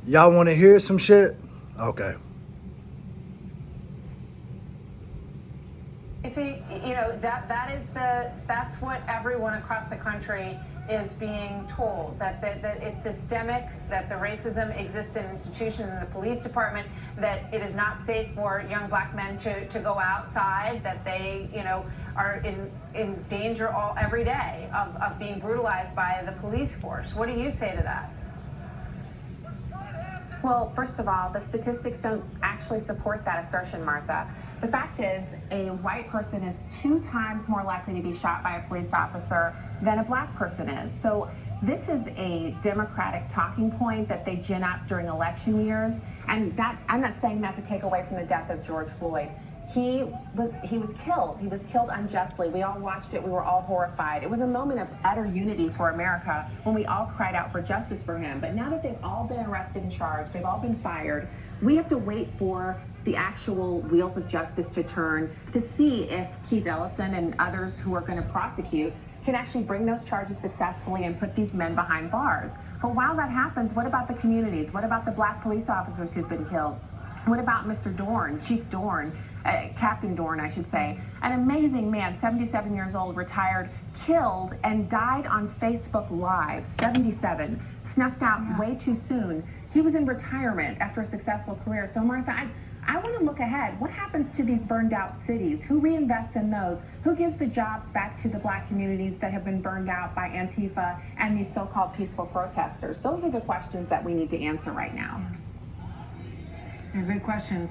Y'all want to hear some shit? Okay. You see, that's what everyone across the country is being told, that it's systemic, that the racism exists in institutions in the police department, that it is not safe for young black men to go outside, that they, are in danger every day of being brutalized by the police force. What do you say to that? Well, first of all, the statistics don't actually support that assertion, Martha. The fact is, a white person is 2 times more likely to be shot by a police officer than a black person is. So this is a Democratic talking point that they gin up during election years. And that, I'm not saying that to take away from the death of George Floyd. He was killed. He was killed unjustly. We all watched it. We were all horrified. It was a moment of utter unity for America when we all cried out for justice for him. But now that they've all been arrested and charged, they've all been fired, we have to wait for the actual wheels of justice to turn to see if Keith Ellison and others who are going to prosecute can actually bring those charges successfully and put these men behind bars. But while that happens, what about the communities? What about the black police officers who've been killed? What about Mr. Dorn, Chief Dorn, Captain Dorn, I should say, an amazing man, 77 years old, retired, killed and died on Facebook Live, 77, snuffed out way too soon. He was in retirement after a successful career. So Martha, I want to look ahead. What happens to these burned out cities? Who reinvests in those? Who gives the jobs back to the black communities that have been burned out by Antifa and these so-called peaceful protesters? Those are the questions that we need to answer right now. Good questions.